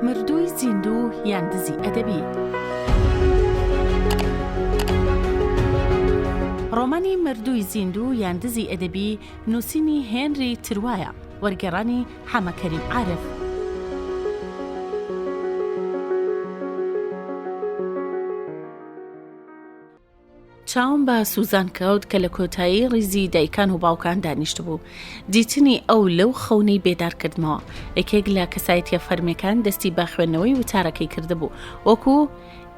مردووی زیندوو یان دزی ئەدەبی. ڕۆمانی مردووی زیندوو یان دزی ئەدەبی نووسینی هێنری تروایە، وەرگێڕانی حەمەکەریم عارف. چاوم بە سوزان کەوت کە لە کۆتایی ڕیزی دایکان و باوکان دانیشت بوو. دیتنی ئەو لەو خەونەی بێدار کردمەوە. یەکێک لە کەسایەتیە فەرمیەکان دەستی بە خوێندنەوەی وتارەکەی کردبوو، وەکو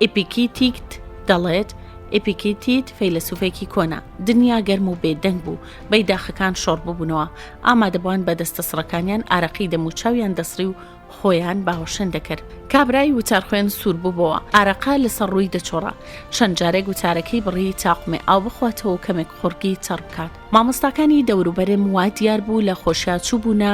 ئێپیکتیت دەڵێت. ئێپیکتیت فەیلسوفێکی کۆنا، دنیا گەرم و بێدەنگ بوو، بەیداخەکان شۆڕ ببوونەوە، ئامادەبووان بە دەستە سڕەکانیان ئارەقی دەموچاویان دەسڕی و خۆیان باوەشەن دەکرد. کابرای وتار خوێن سوور بووبەوە، ئارەقا لەسەر ڕووی دەچۆڕە، چەند جارێک وتارەکەی بڕی تاقمێ ئاو بخواتەوە و کەمێک خورگی چڕ بکات. مامۆستاکانی دەوروبەرم وا دیار بوو لە خۆشیاچوو بوونە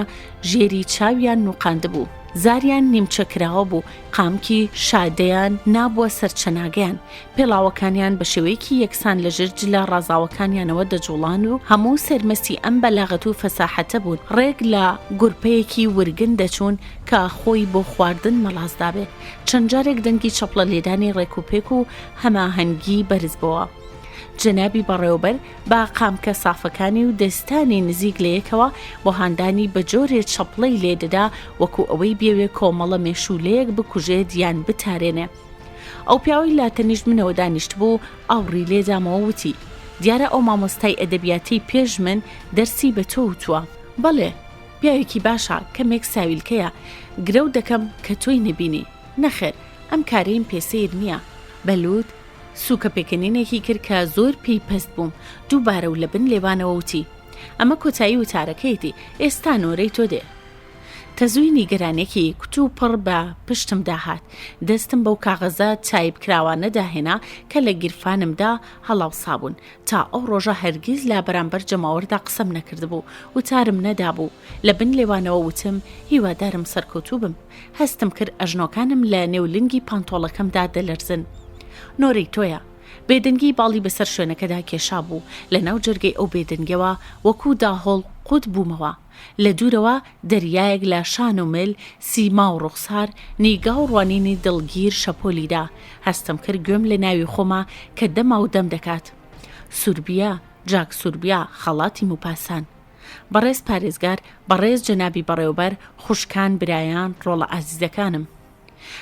ژێری چاویان نوقاند بوو. زاریان نیمچەکراوە بوو، قامکی شادەیان نابووە سەرچەناگەیان، پێڵاوەکانیان بە شێوەیەکی یەکسان لە ژرج لە ڕازاوەکانیانەوە دەجوڵان و هەموو سەرمەستی ئەم بەلاغەت و فەساحەتە بوون. ڕێک لە گورپەیەکی ورگن دەچوون کە خۆی بۆ خواردن مەڵازدابێ. چەند جارێک دەنگی چەپڵە لێدانی ڕێکوپێک و هەماهەنگی بەرز بووە. جەنابی بەڕێوەبەر با قامکە سافەکانی و دەستانی نزیک لە یەکەوە بۆ هاندانی بە جۆرێ چەپڵەی لێدەدا، وەکو ئەوەی بێوێ کۆمەڵە مێشولەیەک بکوژێت یان بتارێنێ. ئەو پیاوەی لا تەنیشت منەوە دانیشت بوو، ئاوڕی لێدامەوە وتی: دیارە ئەو مامۆستای ئەدەبیاتی پێش من دەرسی بە تۆ وتووە. بەڵێ، پیاوێکی باشە، کەمێک ساویلکەیە، گرەو دەکەم کە تۆی نەبینی. نەخێر، ئەم کارەیم پێسەیر نییە. بەلوود سووکە پێکەنینێکی کرد کە زۆر پێی پەست بووم. دووبارە و لە بن لێوانەوە وتی: ئەمە کۆتایی وتارەکەیەتی، ئێستا نۆرەی تۆ دێ. تەزووی نیگەرانێکی کتو پڕ بە پشتم داهات. دەستم بەو کاغەزە تایب کراوانە داهێنا کە لە گیرفانمدا هەڵاوسابوون. تا ئەو ڕۆژە هەرگیز لا بەرامبەر جەماوەردا قسەم نەکردبوو، وتارم نەدابوو. لە بن لێوانەوە وتم: هیوادارم سەرکەوتوو بم. هەستم کرد ئەژنۆکانم لە نێولنگی پانتۆڵەکەمدا دەلەرزن. نۆرەی تۆیە. بێدەنگی باڵی بەسەر شوێنەکەدا کێشا بوو. لە ناو جەرگەی ئەو بێدەنگەوە وەکو داهۆڵ قوت بوومەوە. لە دوورەوە دەریایەک لە شان و مل، سیما و ڕوخسار، نیگا و ڕوانینی دڵگیر شەپۆلیدا. هەستم کرد گوێم لە ناوی خۆما کە دەما و دەم دەکات. سوربیا، جاک سوربیا، خەڵاتی موپاسان. بەڕێز پارێزگار، بەڕێز جەنابی بەڕێوەبەر، خوشکان، برایان، ڕۆڵە ئازیزەکانم.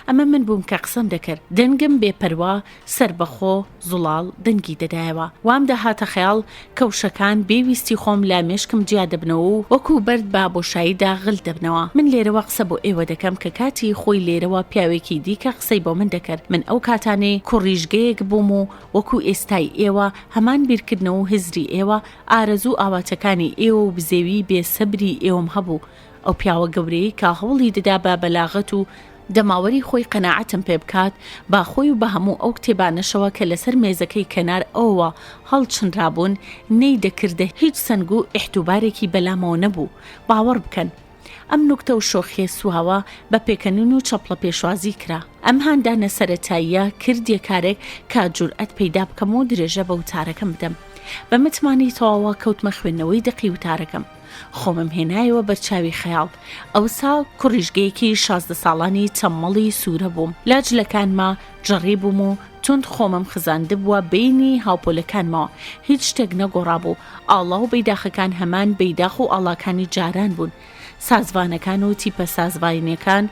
ئەمە من بووم کە قسەم دەکرد. دەنگم بێپەروا، سربەخۆ، زوڵاڵ دەنگی دەدایەوە. وام دەهاتە خەیاڵ کەوشەکان بێویستی خۆم لا مێشکم جیا دەبنەوە و وەکو بەرد با بۆشاییدا غڵ دەبنەوە. من لێرەوە قسە بۆ ئێوە دەکەم کە کاتی خۆی لێرەوە پیاوێکی دیکە قسەی بۆ من دەکرد. من ئەو کاتانەی کوڕیژگەیەک بووم و وەکو ئێستای ئێوە هەمان بیرکردنەوە و هزری ئێوە، ئارەزوو ئاواتەکانی ئێوە و بزێوی بێسەبری ئێوەم هەبوو. ئەو پیاوە گەورەی کا هەوڵی دەدا بە بەلاغەت و دەماوەری خۆی قەناعەتم پێ بکات، با خۆی و بە هەموو ئەو کتێبانەشەوە کە لەسەر مێزەکەی کەنار ئەوە هەڵچنرابوون نەی دەکردە هیچ سەنگ و ئیحتوبارێکی بەلامەوە نەبوو. باوەڕ بکەن، ئەم نوکتە و شۆخیە سوواوە بە پێکەنین و چەپڵە پێشوازی کرا. ئەم هاندانە سەرەتاییە کردیە کارێک کە جورئەت پەیدا بکەم و درێژە بە وتارەکەم بدەم. بە متمانی تەواوە کەوتمە خوێندنەوەی دقی وتارەکەم. خۆمم هێنایەوە بەرچاوی خەیاڵ. ئەوسا کوڕیژگەیەکی 16 ساڵانی تەممەڵی سوورە بووم. لاجلەکانما جەڕی بووم و تند خۆمم خزاندبووە بینی هاوپۆلەکانمەوە. هیچ شتێک نەگۆڕابوو. ئاڵا و بەیداخەکان هەمان بەیداخ و ئاڵاکانی جاران بوون. سازوانەکان و تیپە سازوانیەکان،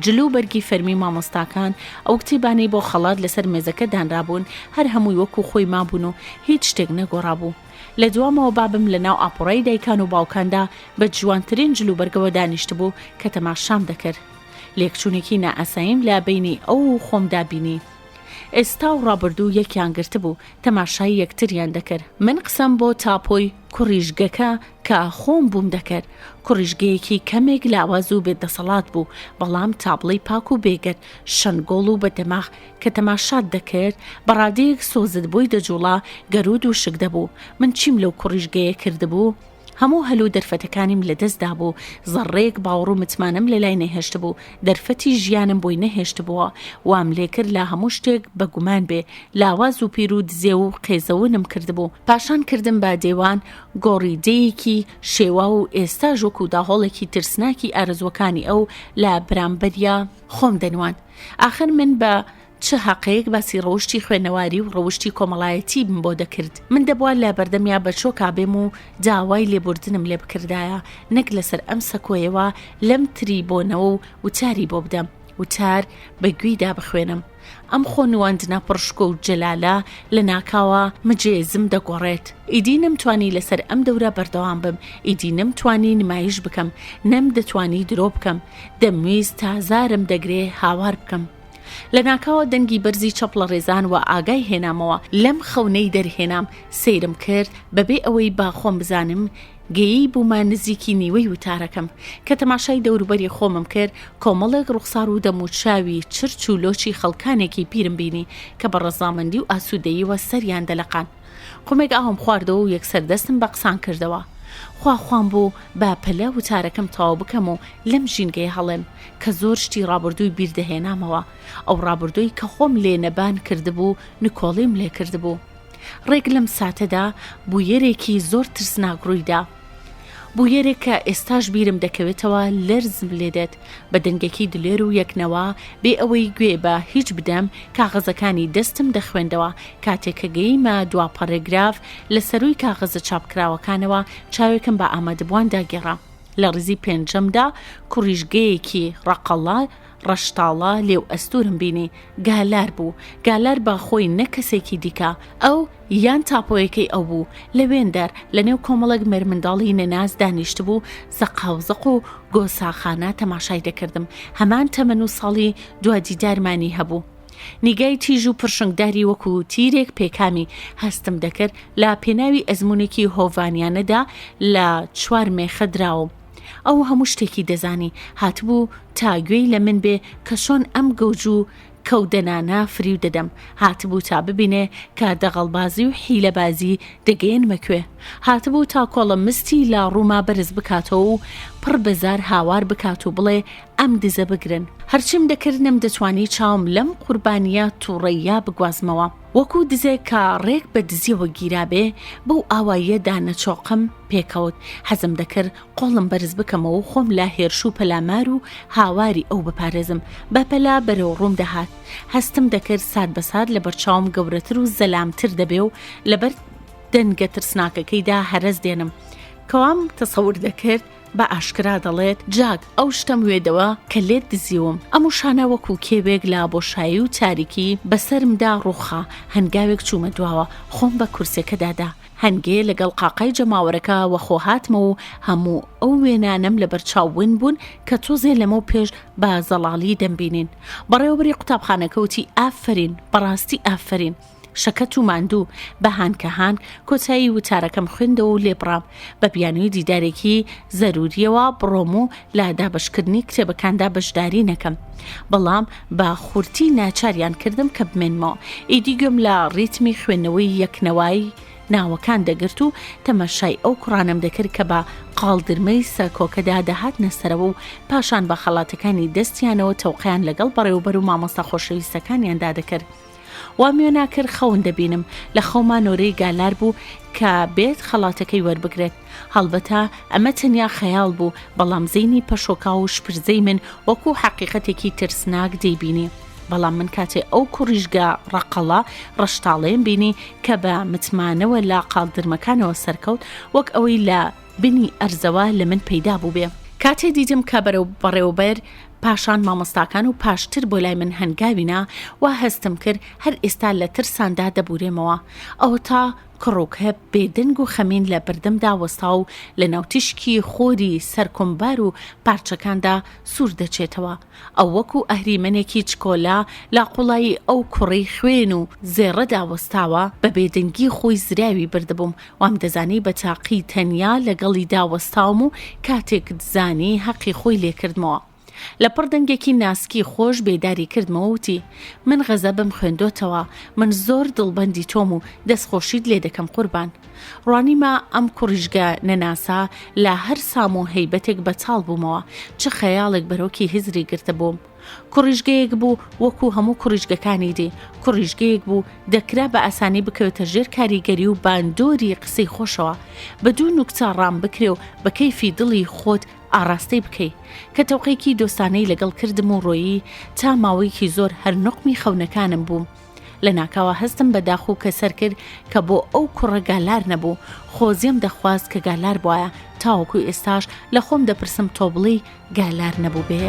جلو بەرگی فەرمی مامۆستاکان، ئەو کتێبانەی بۆ خەڵات لەسەر مێزەکە دانرابوون، هەر هەمووی وەکو خۆی مابوون و هیچ شتێک نەگۆڕابوو. لە دوامەوە بابم لە ناو ئاپۆڕەی دایکان و باوکاندا بە جوانترین جلو بەرگەوە دانیشت بوو کە تەماشام دەکرد. لێکچوونێکی نائاساییم لە بینی ئەو خۆمدا بینی. ئێستا و ڕابردوو یەکیان گرت بوو، تەماشای یەکتریان دەکرد. من قسەم بۆ تاپۆی کوڕیژگەکە کە خۆم بووم دەکرد. کوڕیژگەیەکی کەمێک لاواز و بێدەسەڵات بوو، بەڵام تابڵی پاک و بێگەت، شەنگۆڵ و بەدەماغ کە تەماشات دەکرد، بەڕادەیەک سۆزت بۆی دەجوڵا، گەرود و شک دەبوو. من چیم لەو کوڕیژگەیە کردبوو؟ هەموو هەلوو دەرفەتەکانیم لەدەستدا بوو، زەڕێک باوەڕ و متمانم لە لای نەهێشت بوو، دەرفەتی ژیانم بۆی نەهێشت بووە، وام لێکرد لە هەموو شتێک بەگومان بێ، لاواز و پیر و دزێ و قێزەونم کردبوو. پاشان کردم با دێوان گۆڕیدەیەکی شێوا و ئێستا ژوەکو داهۆڵێکی ترسناکی ئارزوەکانی ئەو لە بەرامبەریا خۆم دەنوان. آخر من بە چه حەقەیەک باسی ڕەوشتی خوێنەواری و ڕەوشتی کۆمەڵایەتی بم بۆ دەکرد. من دەبووە لە بەردەمیا بەچۆ کابێم و داوای لێبوردنم لێ بکردایە، نەک لەسەر ئەم سەکۆیەوە لەم تری بۆنەوە و وتاری بۆ بدەم، وتار بەگوێیدا بخوێنم. ئەم خۆنواندنە پڕشکۆ و جەلالە لە ناکاوە مجێزم دەگۆڕێت. ئیدی نەمتوانی لەسەر ئەم دەورە بەردەوام بم، ئیدی نەمتوانی نمایش بکەم، نەم دەتوانی درۆ بکەم، دەمویست تازارم دەگرێ هاوار بکەم. لە ناکاوە دەنگی بەرزی چەپڵە ڕێزان و ئاگای هێنامەوە، لەم خەونەی دەرهێنام، سەیرم کرد بەبێ ئەوەی باخۆم بزانم گەیی بوومە نزیکی نیوەی وتارەکەم کە تەماشای دەوروبەری خۆمم کرد. کۆمەڵێک ڕوخسار و دەموچاوی چرچ و لۆچی خەڵکانێکی پیرم بینی کە بە ڕەزامەندی و ئاسوودەییوە سەریان دەلەقان. قومێک ئاوم خواردەوە و یەکسەر دەستم بە قسان کردەوە. خواخوام بوو با پەلە وتارەکەم تەواو بکەم و لەم ژینگەی هەڵێم کە زۆر شتی ڕابردووی بیردەهێنامەوە، ئەو ڕابردووی کە خۆم لێ نەبان کردبوو نکۆڵیم لێ کردبوو. ڕێک لەم ساتەدا بوویەرێکی زۆر ترسناک ڕوویدا، بوویەرێک کە ئێستاش بیرم دەکەوێتەوە لەرزم لێدێت، بە دەنگێکی دلێر و یەکنەوە بێ ئەوەی گوێ بە هیچ بدەم کاغەزەکانی دەستم دەخوێندەوە. کاتێک کە گەیمە دوا پەرەگراف لە سەرووی کاغەزە چاپکراوەکانەوە چاوێکم بە ئامادەبووان داگێڕا. لە ڕزی پێنجەمدا کوڕیژگەیەکی ڕەقەڵا ڕەشتاڵە لێو ئەستورم بینی. گالار بوو، گالار با خۆی نەکەسێکی دیکە، ئەو یان تاپۆیەکەی ئەو بوو. لەوێندەر لە نێو کۆمەڵک مەرمنداڵی نەناز دانیشت بوو، زەقاوزەق و گۆساخانە تەماشای دەکردم. هەمان تەمەن و ساڵی دوادیدارمانی هەبوو. نیگای تیژ و پرشنگداری وەکو تیرێک پێکامی هەستم دەکرد لە پێناوی ئەزمونێکی هۆڤانیانەدا لە 4 مێخە دراوم. ئەو هەموو شتێکی دەزانی، هاتبوو تا گوێی لە من بێ کە چۆن ئەم گەوج و کەودەنانە فریو دەدەم، هاتبوو تا ببینێ کە دەغەڵبازی و حیلەبازی دەگەێنمە کوێ، هاتبوو تا کۆڵە مستی لا ڕووما بەرز بکاتەوە و پڕ بەزار هاوار بکات و بڵێ ئەم دزە بگرن. هەرچیم دەکرد نەم دەتوانی چاوم لەم قوربانیە تووڕەیە بگوازمەوە، وەکو دزێک کە ڕێک بە دزیەوە گیرابێ بەو ئاواییە دانەچۆقم پێکەوت. حەزم دەکرد قۆڵم بەرز بکەمەوە و خۆم لا هێرش و پەلامار و هاواری ئەو بپارێزم. بە پەلا بەرەو ڕووم دەهات، هەستم دەکرد سات بەسات لە بەرچاوم گەورەتر و زەلامتر دەبێ و لەبەر دەنگە ترسناکەکەیدا هەرەز دێنم. کەوام تەسەور دەکرد بە ئاشکرا دەڵێت جاک ئەو شتەم وێدەوە کە لێت دزیوم. ئەموو شانە وەکو کێوێک لە بۆشایی و تاریکی بەسەرمدا ڕوخا. هەنگاوێک چوومە دواوە، خۆم بە کورسەکەدادا، هەنگێ لەگەڵ قاقای جەماوەرەکە وەخۆ هاتمە و هەموو ئەو وێنانم لە بەرچاوون بوون کە تۆزێ لەمە پێش بە زەڵاڵی دەمبینین. بەڕێوەبەری قوتابخانەکەوتی ئافرین، بەڕاستی ئافرین. شەکەت و ماندوو بەهان کە هان کۆتایی وتارەکەم خوێندەوە و لێبڕام. بە بیانووی دیدارێکی زەروریەوە بڕۆم و لا دابشکردنی کتێبەکاندا بەشداری نەکەم، بەڵام بە خورتی ناچاریان کردم کە بمێنمەوە. ئیدی گوێم لە ڕیتمی خوێندنەوەی یەکنەوەی ناوەکان دەگرت و تەمەشای ئەو کوڕانم دەکرد کە بە قاڵدرمەی سەرکۆکەدا دەهات نەسەرەوە و پاشان بە خەڵاتەکانی دەستیانەوە تەوقیان لەگەڵ بەڕێوەبەر و مامۆستا خۆشەویستەکانیاندا دەکرد. وامیۆ ناکرد خەون دەبینم، لە خەومانۆرەی گالار بوو کە بێت خەڵاتەکەی وەربگرێت. هەڵبەتە ئەمە تەنیا خەیاڵ بوو، بەڵام زەینی پەشۆکا و شپرزەی من وەکو حەقیقەتێکی ترسناک دەیبینی. بەڵام من کاتێ ئەو کوڕیژگە ڕەقەڵە ڕەشتاڵەیەم بینی کە بە متمانەوە لە قاڵدرمەکانەوە سەرکەوت، وەک ئەوەی لە بنی ئەرزەوە لە من پەیدا بوو بێ. کاتێ دیدم کە بەڕێوەبەر پاشان مامۆستاکان و پاشتر بۆ لای من هەنگاوینا، وا هەستم کرد هەر ئێستا لە ترساندا دەبورێمەوە. ئەوە تا کڕۆکە بێدەنگ و خەمین لە بردەمدا وەستا و لە ناوتیشکی خۆری سەرکۆمبار و پارچەکاندا سوور دەچێتەوە. ئەو وەکو ئەهریمەنێکی چکۆلا لا قوڵایی ئەو کوڕی خوێن و زێڕەدا وەستاوە، بە بێدەنگی خۆی زراوی بردەبووم. وام دەزانی بە تاقی تەنیا لەگەڵی داوەستاوم و کاتێک دزانی حەقی خۆی لێکردمەوە. لە پڕ دەنگێکی ناسکی خۆش بێداری کردمەوەتی من غەزەبم خوێندۆتەوە من زۆر دڵبەندی تۆم و دەستخۆشیت لێ دەکەم قوربان ڕوانیمە ئەم کوڕیژگە نەناسا لە هەر سام و هەیبەتێک بەچاڵ بوومەوە چ خەیاڵێک بەرۆکی هزری گرتە بووم کوڕیژگەیەک بوو وەکو هەموو کوڕیژگەکانی دی کوڕیژگەیەک بوو دەکرا بە ئاسانی بکەوێتە ژێر کاریگەری و باندۆری قسەی خۆشەوە بە دوو نوکچە ڕام بکرێ و بە کەیفی دڵی خۆت ئاراستەی بکەیت کە تەوقەیەکی دۆستانەی لەگەڵ کردم و ڕۆیی تا ماوەیەکی زۆر هەر نوقمی خەونەکانم بووم لە ناکاوە هەستم بە داخ و کەسەر کرد کە بۆ ئەو کوڕە گالار نەبوو خۆزیێم دەخواست کە گالار بواە تاوەکو ئێستاش لە خۆم دەپرسم تۆ بڵێ گالار نەبوو بێ